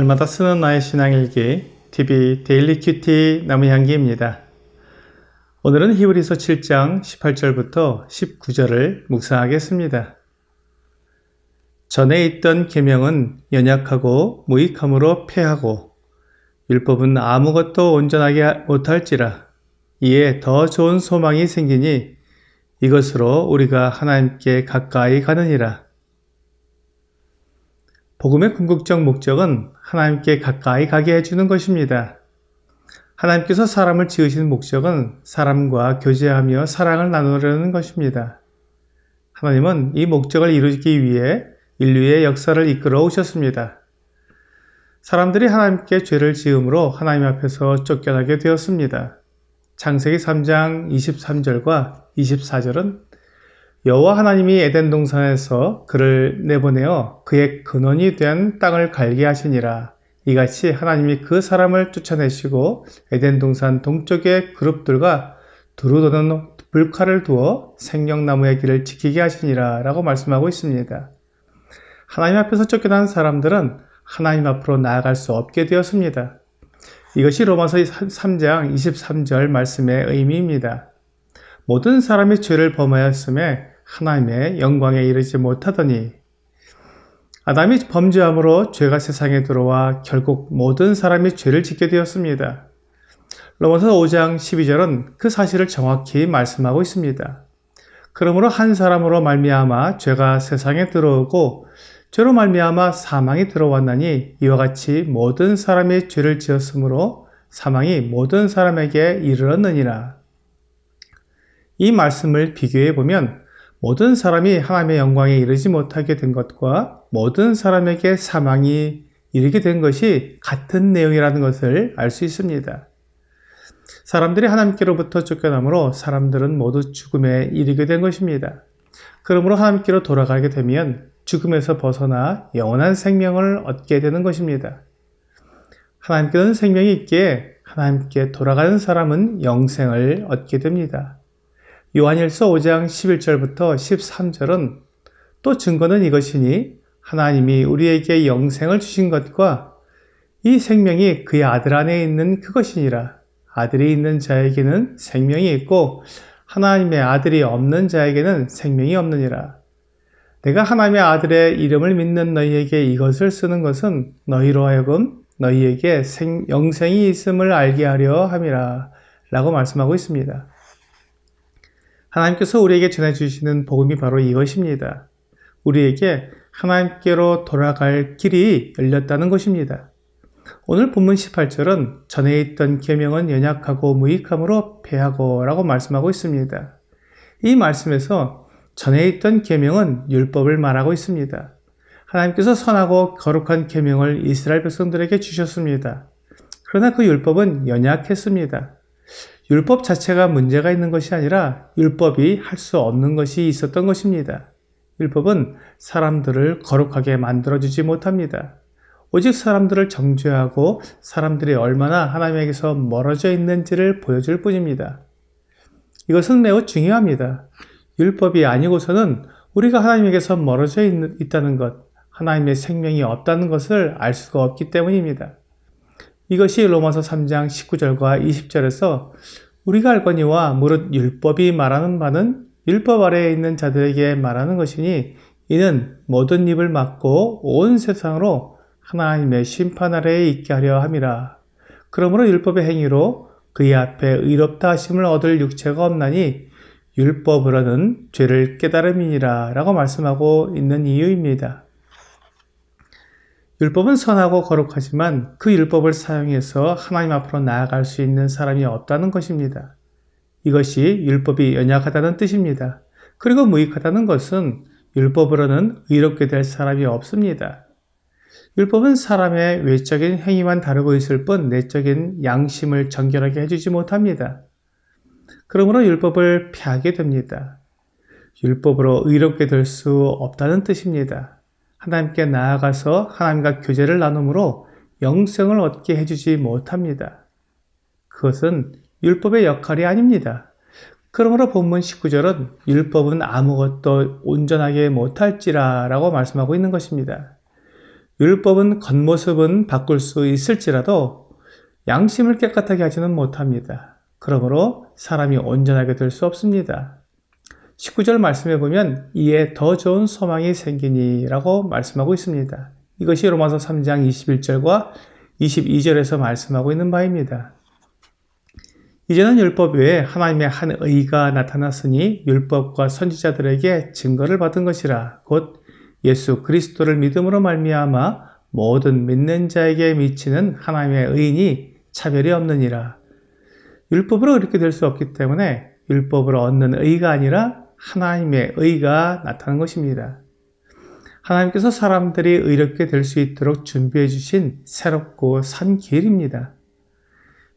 날마다 쓰는 나의 신앙일기 TV 데일리 큐티 나무향기입니다. 오늘은 히브리서 7장 18절부터 19절을 묵상하겠습니다. 전에 있던 계명은 연약하고 무익함으로 패하고 율법은 아무것도 온전하게 못할지라. 이에 더 좋은 소망이 생기니 이것으로 우리가 하나님께 가까이 가느니라. 복음의 궁극적 목적은 하나님께 가까이 가게 해주는 것입니다. 하나님께서 사람을 지으신 목적은 사람과 교제하며 사랑을 나누려는 것입니다. 하나님은 이 목적을 이루기 위해 인류의 역사를 이끌어 오셨습니다. 사람들이 하나님께 죄를 지음으로 하나님 앞에서 쫓겨나게 되었습니다. 창세기 3장 23절과 24절은 여호와 하나님이 에덴 동산에서 그를 내보내어 그의 근원이 된 땅을 갈게 하시니라. 이같이 하나님이 그 사람을 쫓아내시고 에덴 동산 동쪽의 그룹들과 두루 도는 불칼을 두어 생명나무의 길을 지키게 하시니라 라고 말씀하고 있습니다. 하나님 앞에서 쫓겨난 사람들은 하나님 앞으로 나아갈 수 없게 되었습니다. 이것이 로마서 3장 23절 말씀의 의미입니다. 모든 사람이 죄를 범하였음에 하나님의 영광에 이르지 못하더니 아담이 범죄함으로 죄가 세상에 들어와 결국 모든 사람이 죄를 짓게 되었습니다. 로마서 5장 12절은 그 사실을 정확히 말씀하고 있습니다. 그러므로 한 사람으로 말미암아 죄가 세상에 들어오고 죄로 말미암아 사망이 들어왔나니 이와 같이 모든 사람이 죄를 지었으므로 사망이 모든 사람에게 이르렀느니라. 이 말씀을 비교해 보면 모든 사람이 하나님의 영광에 이르지 못하게 된 것과 모든 사람에게 사망이 이르게 된 것이 같은 내용이라는 것을 알 수 있습니다. 사람들이 하나님께로부터 쫓겨나므로 사람들은 모두 죽음에 이르게 된 것입니다. 그러므로 하나님께로 돌아가게 되면 죽음에서 벗어나 영원한 생명을 얻게 되는 것입니다. 하나님께는 생명이 있기에 하나님께 돌아가는 사람은 영생을 얻게 됩니다. 요한일서 5장 11절부터 13절은 또 증거는 이것이니 하나님이 우리에게 영생을 주신 것과 이 생명이 그의 아들 안에 있는 그것이니라. 아들이 있는 자에게는 생명이 있고 하나님의 아들이 없는 자에게는 생명이 없느니라. 내가 하나님의 아들의 이름을 믿는 너희에게 이것을 쓰는 것은 너희로 하여금 너희에게 영생이 있음을 알게 하려 함이라 라고 말씀하고 있습니다. 하나님께서 우리에게 전해주시는 복음이 바로 이것입니다. 우리에게 하나님께로 돌아갈 길이 열렸다는 것입니다. 오늘 본문 18절은 전에 있던 계명은 연약하고 무익함으로 패하고 라고 말씀하고 있습니다. 이 말씀에서 전에 있던 계명은 율법을 말하고 있습니다. 하나님께서 선하고 거룩한 계명을 이스라엘 백성들에게 주셨습니다. 그러나 그 율법은 연약했습니다. 율법 자체가 문제가 있는 것이 아니라 율법이 할 수 없는 것이 있었던 것입니다. 율법은 사람들을 거룩하게 만들어주지 못합니다. 오직 사람들을 정죄하고 사람들이 얼마나 하나님에게서 멀어져 있는지를 보여줄 뿐입니다. 이것은 매우 중요합니다. 율법이 아니고서는 우리가 하나님에게서 멀어져 있다는 것, 하나님의 생명이 없다는 것을 알 수가 없기 때문입니다. 이것이 로마서 3장 19절과 20절에서 우리가 알거니와 무릇 율법이 말하는 바는 율법 아래에 있는 자들에게 말하는 것이니 이는 모든 입을 막고 온 세상으로 하나님의 심판 아래에 있게 하려 함이라. 그러므로 율법의 행위로 그의 앞에 의롭다 하심을 얻을 육체가 없나니 율법으로는 죄를 깨달음이니라 라고 말씀하고 있는 이유입니다. 율법은 선하고 거룩하지만 그 율법을 사용해서 하나님 앞으로 나아갈 수 있는 사람이 없다는 것입니다. 이것이 율법이 연약하다는 뜻입니다. 그리고 무익하다는 것은 율법으로는 의롭게 될 사람이 없습니다. 율법은 사람의 외적인 행위만 다루고 있을 뿐 내적인 양심을 정결하게 해주지 못합니다. 그러므로 율법을 피하게 됩니다. 율법으로 의롭게 될 수 없다는 뜻입니다. 하나님께 나아가서 하나님과 교제를 나눔으로 영생을 얻게 해주지 못합니다. 그것은 율법의 역할이 아닙니다. 그러므로 본문 19절은 율법은 아무것도 온전하게 못할지라 라고 말씀하고 있는 것입니다. 율법은 겉모습은 바꿀 수 있을지라도 양심을 깨끗하게 하지는 못합니다. 그러므로 사람이 온전하게 될 수 없습니다. 19절 말씀에 보면 이에 더 좋은 소망이 생기니 라고 말씀하고 있습니다. 이것이 로마서 3장 21절과 22절에서 말씀하고 있는 바입니다. 이제는 율법 외에 하나님의 한 의가 나타났으니 율법과 선지자들에게 증거를 받은 것이라 곧 예수 그리스도를 믿음으로 말미암아 모든 믿는 자에게 미치는 하나님의 의인이 차별이 없느니라. 율법으로 이렇게 될 수 없기 때문에 율법으로 얻는 의가 아니라 하나님의 의가 나타난 것입니다. 하나님께서 사람들이 의롭게 될 수 있도록 준비해 주신 새롭고 산 길입니다.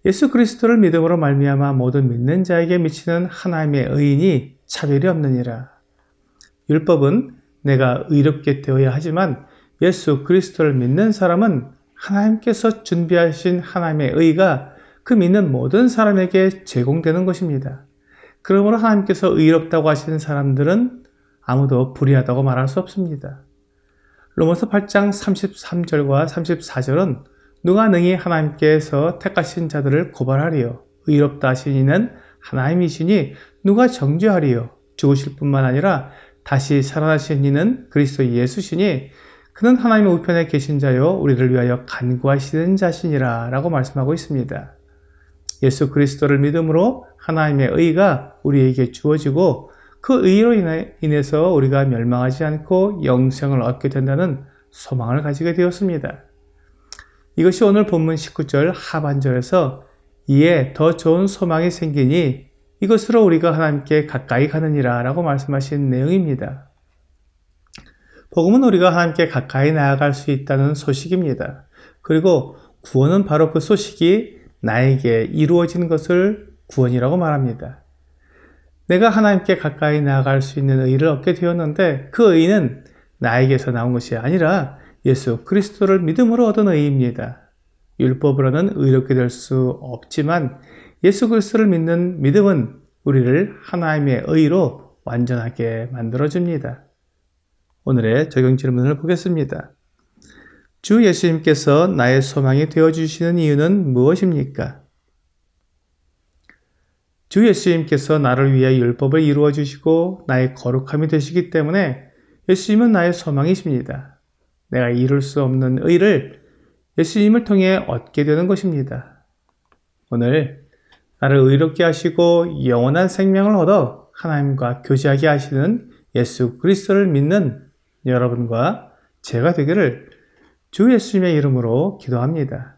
예수 그리스도를 믿음으로 말미암아 모든 믿는 자에게 미치는 하나님의 의인이 차별이 없느니라. 율법은 내가 의롭게 되어야 하지만 예수 그리스도를 믿는 사람은 하나님께서 준비하신 하나님의 의가 그 믿는 모든 사람에게 제공되는 것입니다. 그러므로 하나님께서 의롭다고 하시는 사람들은 아무도 불의하다고 말할 수 없습니다. 로마서 8장 33절과 34절은 누가 능히 하나님께서 택하신 자들을 고발하리요. 의롭다 하신 이는 하나님이시니 누가 정죄하리요. 죽으실 뿐만 아니라 다시 살아나신 이는 그리스도 예수시니 그는 하나님의 우편에 계신 자요 우리를 위하여 간구하시는 자시니라 라고 말씀하고 있습니다. 예수 그리스도를 믿음으로 하나님의 의가 우리에게 주어지고 그 의로 인해서 우리가 멸망하지 않고 영생을 얻게 된다는 소망을 가지게 되었습니다. 이것이 오늘 본문 19절 하반절에서 이에 더 좋은 소망이 생기니 이것으로 우리가 하나님께 가까이 가느니라 라고 말씀하신 내용입니다. 복음은 우리가 하나님께 가까이 나아갈 수 있다는 소식입니다. 그리고 구원은 바로 그 소식이 나에게 이루어진 것을 구원이라고 말합니다. 내가 하나님께 가까이 나아갈 수 있는 의를 얻게 되었는데 그 의는 나에게서 나온 것이 아니라 예수 그리스도를 믿음으로 얻은 의입니다. 율법으로는 의롭게 될 수 없지만 예수 그리스도를 믿는 믿음은 우리를 하나님의 의로 완전하게 만들어줍니다. 오늘의 적용 질문을 보겠습니다. 주 예수님께서 나의 소망이 되어주시는 이유는 무엇입니까? 주 예수님께서 나를 위해 율법을 이루어 주시고 나의 거룩함이 되시기 때문에 예수님은 나의 소망이십니다. 내가 이룰 수 없는 의를 예수님을 통해 얻게 되는 것입니다. 오늘 나를 의롭게 하시고 영원한 생명을 얻어 하나님과 교제하게 하시는 예수 그리스도를 믿는 여러분과 제가 되기를 주 예수님의 이름으로 기도합니다.